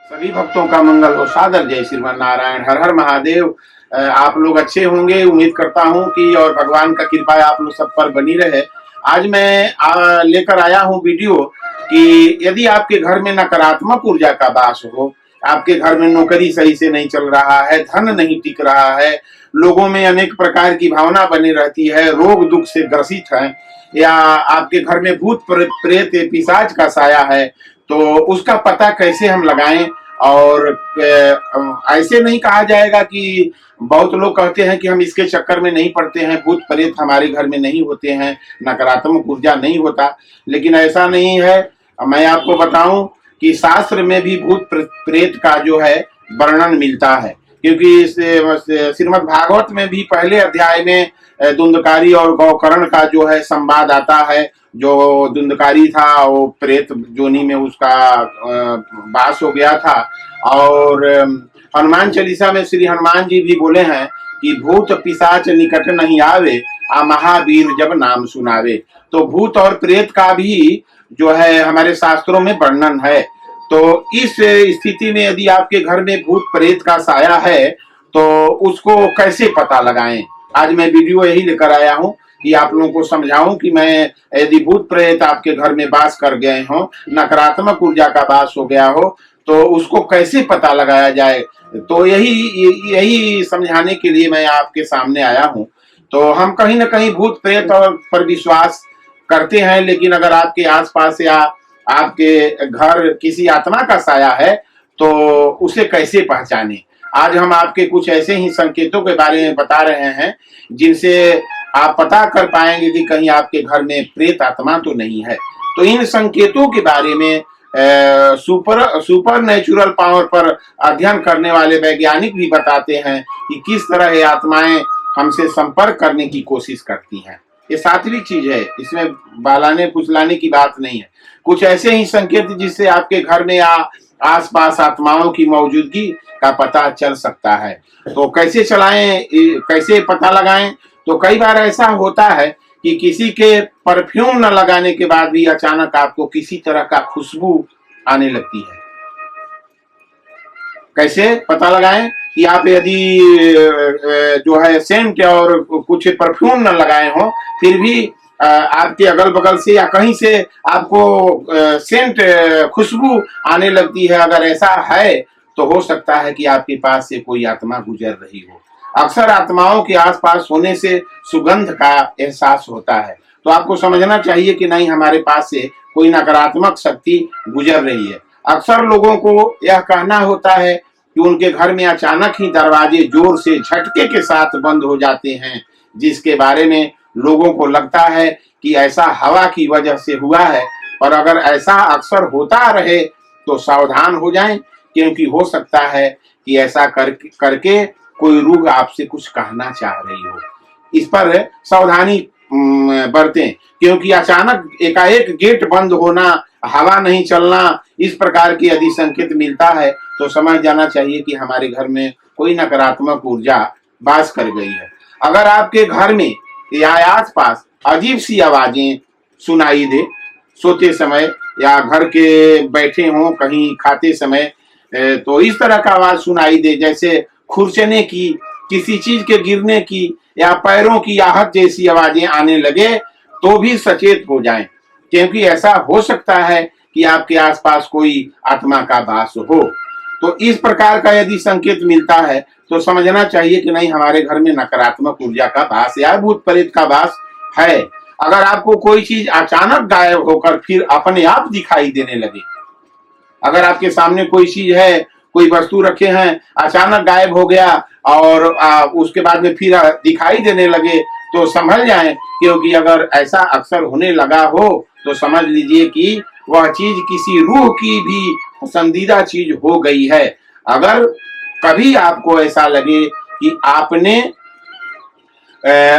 सभी भक्तों का मंगल हो। सादर जय श्रीमान नारायण। हर हर महादेव। आप लोग अच्छे होंगे उम्मीद करता हूं कि, और भगवान का कृपा आप लोग सब पर बनी रहे। आज मैं लेकर आया हूं वीडियो कि यदि आपके घर में नकारात्मक ऊर्जा का वास हो, आपके घर में नौकरी सही से नहीं चल रहा है, धन नहीं टिक रहा है, लोगों में अनेक प्रकार की भावना बनी रहती है, रोग दुख से ग्रसित है, या आपके घर में भूत प्रेत पिशाच का साया है, तो उसका पता कैसे हम लगाएं। और ऐसे नहीं कहा जाएगा कि बहुत लोग कहते हैं कि हम इसके चक्कर में नहीं पड़ते हैं, भूत प्रेत हमारे घर में नहीं होते हैं, नकारात्मक ऊर्जा नहीं होता, लेकिन ऐसा नहीं है। मैं आपको बताऊं कि शास्त्र में भी भूत प्रेत का जो है वर्णन मिलता है, क्योंकि श्रीमद् भागवत में भी पहले अध्याय में धुंधकारी और गौकर्ण का जो है संवाद आता है। जो धुंधकारी था वो प्रेत जोनी में उसका वास हो गया था। और हनुमान चालीसा में श्री हनुमान जी भी बोले हैं कि भूत पिशाच निकट नहीं आवे, आ महावीर जब नाम सुनावे। तो भूत और प्रेत का भी जो है हमारे शास्त्रों में वर्णन है। तो इस स्थिति में यदि आपके घर में भूत प्रेत का साया है तो उसको कैसे पता लगाएं, आज मैं वीडियो यही लेकर आया हूं कि आप लोगों को समझाऊं कि मैं यदि भूत प्रेत आपके घर में वास कर गए हो, नकारात्मक ऊर्जा का वास हो गया हो, तो उसको कैसे पता लगाया जाए। तो यही समझाने के लिए मैं आपके सामने आया हूं। तो हम कहीं ना कहीं भूत प्रेत और पर विश्वास करते हैं, लेकिन अगर आपके आसपास या आपके घर किसी आत्मा का साया है तो उसे कैसे पहचाने। आज हम आपके कुछ ऐसे ही संकेतों के बारे में बता रहे हैं जिनसे आप पता कर पाएंगे कि कहीं आपके घर में प्रेत आत्मा तो नहीं है। तो इन संकेतों के बारे में सुपर नेचुरल पावर पर अध्ययन करने वाले वैज्ञानिक भी बताते हैं कि किस तरह ये आत्माएं हमसे संपर्क करने की कोशिश करती हैं। ये सात्विक चीज है, इसमें बालाने फुसलाने की बात नहीं है। कुछ ऐसे ही संकेत जिससे आपके घर में या आसपास आत्माओं की मौजूदगी का पता चल सकता है। तो कैसे चलाएं, कैसे पता लगाएं। तो कई बार ऐसा होता है कि किसी के परफ्यूम न लगाने के बाद भी अचानक आपको किसी तरह का खुशबू आने लगती है। कैसे पता लगाएं कि आप यदि जो है सेंट और कुछ परफ्यूम न लगाए हो, फिर भी आपके अगल बगल से या कहीं से आपको सेंट खुशबू आने लगती है, अगर ऐसा है तो हो सकता है कि आपके पास से कोई आत्मा गुजर रही हो। अक्सर आत्माओं के आसपास होने से सुगंध का एहसास होता है। तो आपको समझना चाहिए कि नहीं, हमारे पास से कोई नकारात्मक शक्ति गुजर रही है। अक्सर लोगों को यह कहना होता है कि उनके घर में अचानक ही दरवाजे जोर से झटके के साथ बंद हो जाते हैं, जिसके बारे में लोगों को लगता है कि ऐसा हवा की वजह से हुआ है। और अगर ऐसा अक्सर होता रहे तो सावधान हो जाएं, क्योंकि हो सकता है कि ऐसा करके कोई रूह आपसे कुछ कहना चाह रही हो। इस पर सावधानी बरतें, क्योंकि अचानक एकाएक गेट बंद होना, हवा नहीं चलना, इस प्रकार की यदि संकेत मिलता है तो समझ जाना चाहिए कि हमारे घर में कोई नकारात्मक ऊर्जा वास कर गई है। अगर आपके घर में या आसपास अजीब सी आवाजें सुनाई दे, सोते समय या घर के बैठे हों कहीं खाते समय, तो इस तरह का आवाज सुनाई दे जैसे खुरचने की, किसी चीज के गिरने की या पैरों की आहट जैसी आवाजें आने लगे, तो भी सचेत हो जाएं, क्योंकि ऐसा हो सकता है कि आपके आसपास कोई आत्मा का वास हो। तो इस प्रकार का यदि संकेत मिलता है तो समझना चाहिए कि नहीं, हमारे घर में नकारात्मक ऊर्जा का वास या भूत प्रेत का वास है। अगर आपको कोई चीज अचानक गायब होकर फिर अपने आप दिखाई देने लगे, अगर आपके सामने कोई चीज है, कोई वस्तु रखे हैं, अचानक गायब हो गया और उसके बाद में फिर दिखाई देने लगे, तो समझ जाएं, क्योंकि अगर ऐसा अक्सर होने लगा हो तो समझ लीजिए कि वह चीज किसी रूह की भी पसंदीदा चीज हो गई है। अगर कभी आपको ऐसा लगे कि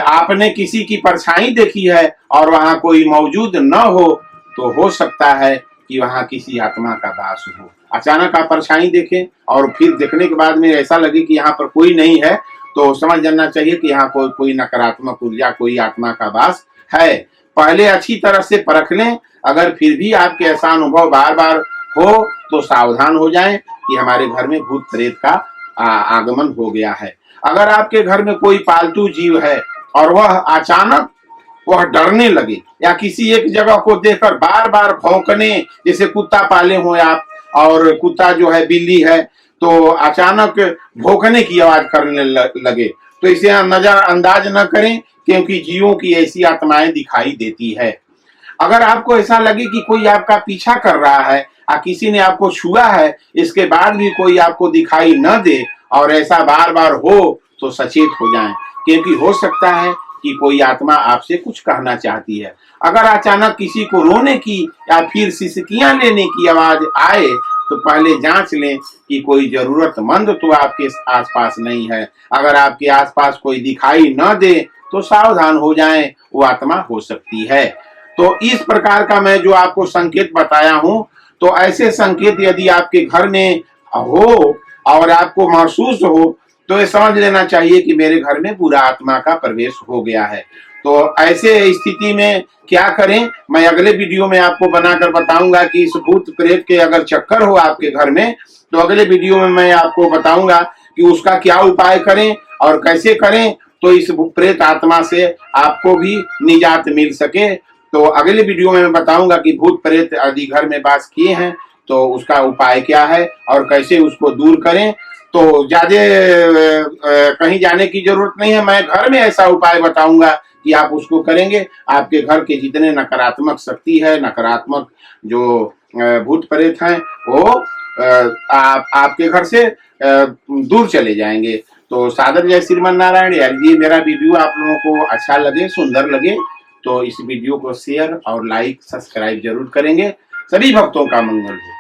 आपने किसी की परछाई देखी है और वहां कोई मौजूद न हो, तो हो सकता है कि वहां किसी आत्मा का वास हो। अचानक आप परछाई देखें और फिर देखने के बाद में ऐसा लगे कि यहाँ पर कोई नहीं है, तो समझ जाना चाहिए कि यहाँ कोई नकारात्मक ऊर्जा, कोई आत्मा का वास है। पहले अच्छी तरह से परख लें। अगर फिर भी आपके ऐसा अनुभव बार बार हो तो सावधान हो जाएं, कि हमारे घर में भूत प्रेत का आगमन हो गया है। अगर आपके घर में कोई पालतू जीव है और वह अचानक वह डरने लगे या किसी एक जगह को देखकर बार बार भौंकने, जैसे कुत्ता पाले हो आप और कुत्ता जो है बिल्ली है तो अचानक भौंकने की आवाज करने लगे, तो इसे नजरअंदाज न करें, क्योंकि जीवों की ऐसी आत्माएं दिखाई देती है। अगर आपको ऐसा लगे कि कोई आपका पीछा कर रहा है या किसी ने आपको छुआ है, इसके बाद भी कोई आपको दिखाई न दे और ऐसा बार बार हो, तो सचेत हो जाएं, क्योंकि हो सकता है कि कोई आत्मा आपसे कुछ कहना चाहती है। अगर अचानक किसी को रोने की या फिर सिसकियां लेने की आवाज आए, तो पहले जांच लें कि कोई जरूरतमंद तो आपके आसपास नहीं है। अगर आपके आसपास कोई दिखाई न दे तो सावधान हो जाएं, वो आत्मा हो सकती है। तो इस प्रकार का मैं जो आपको संकेत बताया हूं, तो ऐसे संकेत यदि आपके घर में हो और आपको महसूस हो, तो ये समझ लेना चाहिए कि मेरे घर में बुरा आत्मा का प्रवेश हो गया है। तो ऐसे स्थिति में क्या करें, मैं अगले वीडियो में आपको बनाकर बताऊंगा कि इस भूत प्रेत के अगर चक्कर हो आपके घर में, तो अगले वीडियो में मैं आपको बताऊंगा कि उसका क्या उपाय करें और कैसे करें, तो इस प्रेत आत्मा से आपको भी निजात मिल सके। तो अगले वीडियो में मैं बताऊंगा कि भूत प्रेत यदि घर में वास किए हैं तो उसका उपाय क्या है और कैसे उसको दूर करें। तो ज्यादा कहीं जाने की जरूरत नहीं है, मैं घर में ऐसा उपाय बताऊंगा कि आप उसको करेंगे, आपके घर के जितने नकारात्मक शक्ति है, नकारात्मक जो भूत प्रेत हैं, वो आपके घर से दूर चले जाएंगे। तो सादर जय श्रीमन नारायण। यदि मेरा वीडियो आप लोगों को अच्छा लगे, सुंदर लगे, तो इस वीडियो को शेयर और लाइक सब्सक्राइब जरूर करेंगे। सभी भक्तों का मंगल हो।